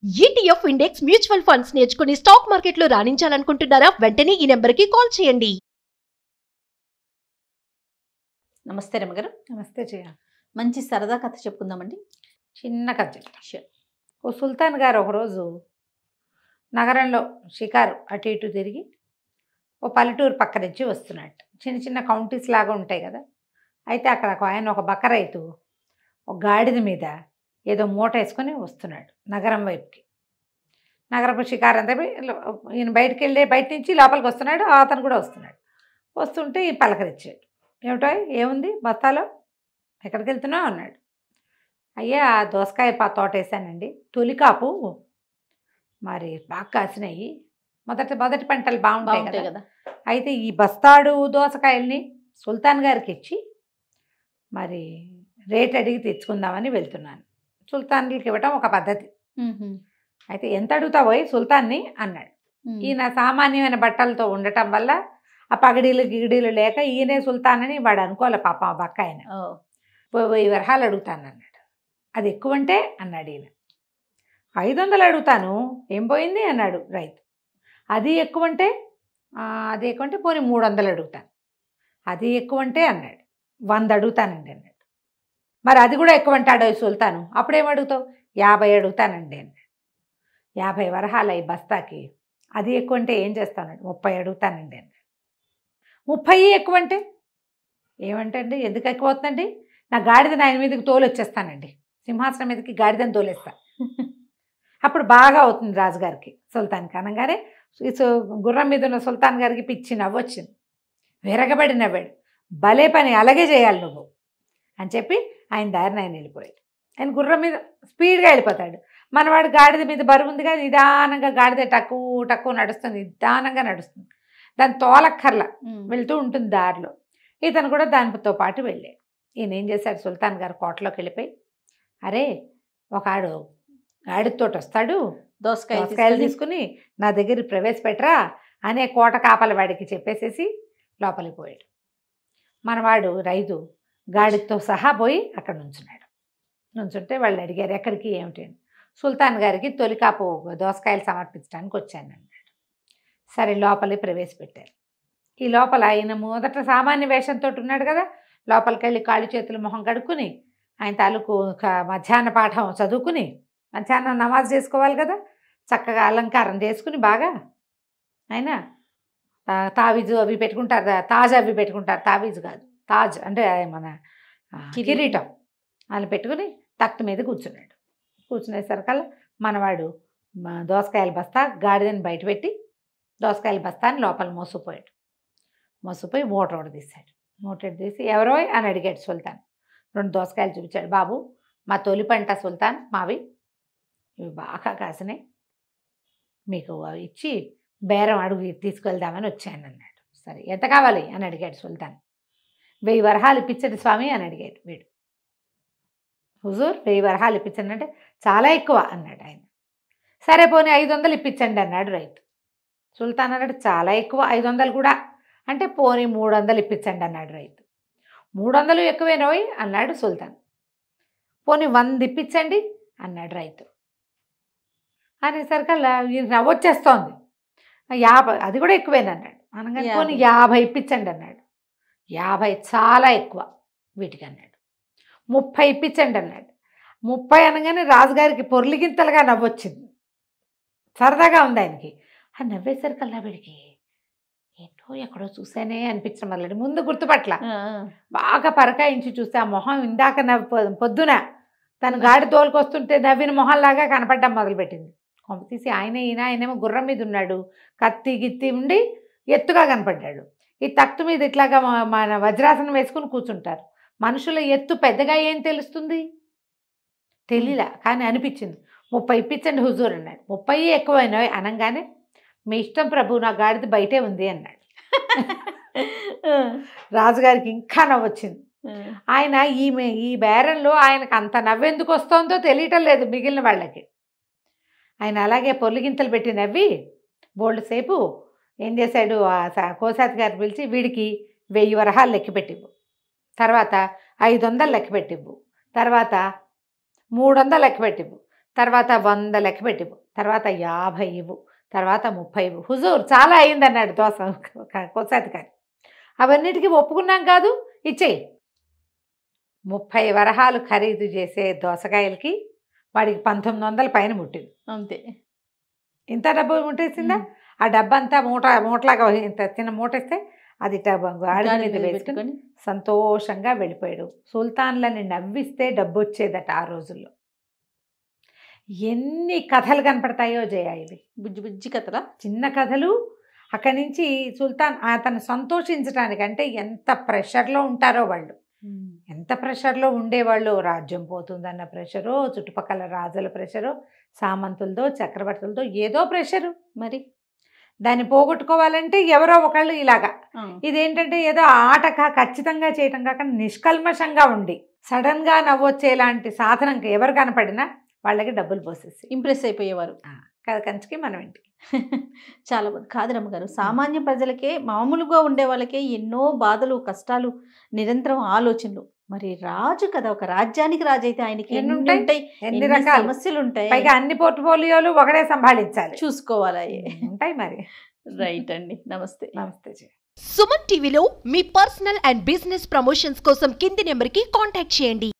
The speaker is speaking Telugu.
ETF ఇండెక్స్ మ్యూచువల్ ఫండ్స్ నేర్చుకుని స్టాక్ మార్కెట్లో రాణించాలనుకుంటున్నారా? వెంటనే ఈ నెంబర్కి కాల్ చేయండి. నమస్తే రమగారు. నమస్తే జయ. మంచి సరదా కథ చెప్పుకుందామండి. చిన్న కథ చెప్తా. ఓ సుల్తాన్ గారు ఒకరోజు నగరంలో షికారు అటు ఇటు తిరిగి ఓ పల్లెటూరు పక్క నుంచి వస్తున్నాడు. చిన్న చిన్న కౌంటీస్ లాగా ఉంటాయి కదా. అయితే అక్కడ ఒక బక్క రైతు ఒక గాడిద మీద ఏదో మూట వేసుకొని వస్తున్నాడు నగరం వైపుకి. నగరపు షికారు అంతా ఈయన బయటికి వెళ్ళి బయట నుంచి లోపలికి వస్తున్నాడు. అతను కూడా వస్తున్నాడు. వస్తుంటే ఈ పలకరించాడు. ఏమిటో ఏముంది బస్తాలో, ఎక్కడికి వెళ్తున్నావు అన్నాడు. అయ్యా దోసకాయ తోట వేసానండి, తొలికాపు మరి బాగా కాసినాయి. మొదటి పంటలు బాగుంటాయి కదా. అయితే ఈ బస్తాడు దోసకాయల్ని సుల్తాన్ గారికి ఇచ్చి మరి రేట్ అడిగి తెచ్చుకుందామని వెళ్తున్నాను. సుల్తాన్కి ఇవ్వటం ఒక పద్ధతి. అయితే ఎంత అడుగుతావోయ్ సుల్తాన్ని అన్నాడు. ఈయన సామాన్యమైన బట్టలతో ఉండటం వల్ల ఆ పగడీలు గిగడీలు లేక ఈయనే సుల్తాన్ అని వాడు అనుకోలే పాప. ఆ బక్క ఆయన 1000 వరహాలు అడుగుతాను అన్నాడు. అది ఎక్కువంటే అన్నాడు ఈయన. 500 అడుగుతాను, ఏం పోయింది అన్నాడు రైతు. అది ఎక్కువంటే పోనీ 300 అడుగుతాను. అది ఎక్కువంటే అన్నాడు. 100 అడుగుతానండి అన్నాడు. మరి అది కూడా ఎక్కువంటాడు సుల్తాను. అప్పుడేం అడుగుతావు? 50 అడుగుతానండి అన్నాడు. 50 వరహాలు ఈ బస్తాకి. అది ఎక్కువంటే ఏం చేస్తానండి? 30 అడుగుతానండి అన్నాడు. 30 ఎక్కువంటే ఏమంటే అండి, ఎందుకు ఎక్కువ అవుతుందండి? నా గాడిదని ఆయన మీదకి తోలు వచ్చేస్తానండి, సింహాసనం మీదకి గాడిదని తోలేస్తా. అప్పుడు బాగా అవుతుంది రాజుగారికి. సుల్తాన్కి అనగానే గుర్రం మీద ఉన్న సుల్తాన్ గారికి పిచ్చి నవ్వొచ్చింది. విరగబడి నవ్వాడు. భలే పని, అలాగే చేయాలి నువ్వు అని చెప్పి ఆయన దారిని ఆయన వెళ్ళిపోయాడు. ఆయన గుర్రం మీద స్పీడ్గా వెళ్ళిపోతాడు. మనవాడు గాడిద మీద బరువు ఉంది కదా, నిదానంగా గాడిద టక్కు నడుస్తుంది, నిదానంగా నడుస్తుంది. దాని తోలక్కర్ల వెళ్తూ ఉంటుంది దారిలో. ఇతను కూడా దానితో పాటు వెళ్ళాడు. ఈయన ఏం చేశాడు, సుల్తాన్ గారు కోటలోకి వెళ్ళిపోయి, అరే ఒకడు గాడితోటి వస్తాడు, దోసకాయలు తీసుకుని నా దగ్గర ప్రవేశపెట్టరా అనే కోట కాపల వాడికి చెప్పేసేసి లోపలికి పోయాడు. మనవాడు రైతు గాడితో సహా పోయి అక్కడ నుంచుంటే వాళ్ళు అడిగారు ఎక్కడికి ఏమిటి అని. సుల్తాన్ గారికి తొలికాపు దోసకాయలు సమర్పించడానికి వచ్చాను అన్నాడు. సరే లోపలికి ప్రవేశపెట్టారు. ఈ లోపల ఆయన మొదట సామాన్య వేషంతో ఉన్నాడు కదా. లోపలికి వెళ్ళి కాళ్ళు చేతులు మొహం కడుక్కుని ఆయన తాలూకు మధ్యాహ్న పాఠం చదువుకుని మధ్యాహ్నం నమాజ్ చేసుకోవాలి కదా, చక్కగా అలంకారం చేసుకుని బాగా ఆయన తావీజు అవి పెట్టుకుంటారు, తాజ్ అవి పెట్టుకుంటారు. తావీజు కాదు, తాజ్ అంటే మన కిరీటం అని పెట్టుకుని తక్త మీద కూర్చున్నాడు. కూర్చునేసరికల్లా మనవాడు దోసకాయల బస్తా గాడిదని బయట పెట్టి దోసకాయల బస్తాని లోపల మోసపోయి మూట తీశాడు. మూట తీసి ఎవరో అని అడిగాడు సుల్తాన్. 2 దోసకాయలు చూపించాడు. బాబు మా తొలి పంట సుల్తాన్, మావి ఇవి బాగా కాసినాయి, మీకు ఇచ్చి బేరం అడుగు తీసుకెళ్దామని వచ్చాను అన్నాడు. సరే ఎంత కావాలి అని అడిగాడు సుల్తాన్. 1000 వరహాలు ఇప్పించండి స్వామి అని అడిగాడు వీడు. హుజూర్ 1000 వరహాలు ఇప్పించండి అంటే చాలా ఎక్కువ అన్నాడు ఆయన. సరే పోనీ 500 ఇప్పించండి అన్నాడు రైతు. సుల్తాన్ అన్నాడు చాలా ఎక్కువ, 500 కూడా అంటే పోనీ 300 ఇప్పించండి అన్నాడు రైతు. 300 ఎక్కువేనోయ్ అన్నాడు సుల్తాన్. పోనీ 100 ఇప్పించండి అన్నాడు రైతు. అనేసరికల్లా నవ్వొచ్చేస్తోంది. 50 అది కూడా ఎక్కువేనన్నాడు. అనగానే పోనీ 50 ఇప్పించండి అన్నాడు. 50 చాలా ఎక్కువ వీటికి అన్నాడు. 30 ఇప్పించండి అన్నాడు. 30 అనగానే రాజుగారికి పొర్లిగింతలుగా నవ్వొచ్చింది. సరదాగా ఉంది ఆయనకి. ఆ నవ్వేసరికల్లా వీడికి ఏంటో ఎక్కడో చూసానే అనిపించడం మొదలెడి. ముందు గుర్తుపట్ల బాగా పరకాయించి చూస్తే ఆ మొహం ఇందాక పొద్దున తను గాడి తోలుకొస్తుంటే నవ్విన మొహంలాగా కనపడడం మొదలుపెట్టింది. కొంప తీసి ఆయనేమో గుర్రం మీద ఉన్నాడు, కత్తి గిత్తి ఉండి ఎత్తుగా కనపడ్డాడు. ఈ తక్తు మీద ఇట్లాగా మన వజ్రాసనం వేసుకుని కూర్చుంటారు. మనుషుల ఎత్తు పెద్దగా ఏం తెలుస్తుంది, తెలియలా, కానీ అనిపించింది. 30 ఇప్పించండి హుజూర్ అన్నాడు. 30 ఎక్కువైనా అనగానే మీ ఇష్టం ప్రభు, నా గాడిద బయటే ఉంది అన్నాడు. రాజుగారికి ఇంకా నవ్వొచ్చింది. ఆయన ఈ బేరంలో ఆయనకు అంత నవ్వెందుకు వస్తుందో తెలియటం లేదు మిగిలిన వాళ్ళకి. ఆయన అలాగే పొర్లిగింతలు పెట్టి నవ్వి బోల్డ్ సేపు ఏం చేశాడు, కోశాతి గారు పిలిచి వీడికి 1000 వరహాలు లెక్క పెట్టివ్వు, తర్వాత 500 లెక్క పెట్టివ్వు, తర్వాత 300 లెక్క పెట్టివ్వు, తర్వాత 100 లెక్క పెట్టివు, తర్వాత 50 ఇవ్వు, తర్వాత 30 ఇవ్వు. హుజూర్ చాలా అయిందన్నాడు కోశాధికారి. అవన్నిటికీ ఒప్పుకున్నాం కాదు, ఇచ్చేయి. 30 వరహాలు ఖరీదు చేసే దోసకాయలకి వాడికి 1900 పైన ముట్టింది. అంతే. ఇంత డబ్బు ముట్టేసిందా? ఆ డబ్బంతా మూటలాగా ఇంత చిన్న మూటేస్తే అది గాడిద మీద వేసుకుని సంతోషంగా వెళ్ళిపోయాడు. సుల్తాన్లని నవ్విస్తే డబ్బు వచ్చేదట ఆ రోజుల్లో. ఎన్ని కథలు కనపడతాయో జయ ఇవి. బుజ్జి బుజ్జి కథలా, చిన్న కథలు. అక్కడి నుంచి సుల్తాన్ అతను సంతోషించడానికి, అంటే ఎంత ప్రెషర్లో ఉంటారో వాళ్ళు, ఎంత ప్రెషర్లో ఉండేవాళ్ళు. రాజ్యం పోతుందన్న ప్రెషరో, చుట్టుపక్కల రాజుల ప్రెషరో, సామంతులతో చక్రవర్తులతో ఏదో ప్రెషరు. మరి దాన్ని పోగొట్టుకోవాలంటే ఎవరో ఒకళ్ళు ఇలాగా. ఇదేంటంటే ఏదో ఆట ఖచ్చితంగా చేయటం కాక నిష్కల్మషంగా ఉండి సడన్గా నవ్వొచ్చేలాంటి సాధనం ఎవరు కనపడినా వాళ్ళకి డబ్బులు పోసేసి ఇంప్రెస్ అయిపోయేవారు. కదా కంచికి మనం ఇంటికి. చాలా కాదు రమ్మగారు, సామాన్య ప్రజలకే, మామూలుగా ఉండే వాళ్ళకే ఎన్నో బాధలు, కష్టాలు, నిరంతరం ఆలోచనలు. మరి రాజు కదా, ఒక రాజ్యానికి రాజు అయితే ఆయనకి ఎన్ని ఉంటాయి, ఎన్ని రకాల సమస్యలు ఉంటాయి. పైగా అన్ని పోర్ట్ఫోలియోలు ఒకడే సంభాళించాలి, చూసుకోవాలి. ఉంటాయి మరి. రైట్ అండి, నమస్తే. నమస్తే. సుమన్ టీవీలో మీ పర్సనల్ అండ్ బిజినెస్ ప్రమోషన్స్ కోసం కింది నెంబర్కి కాంటాక్ట్ చేయండి.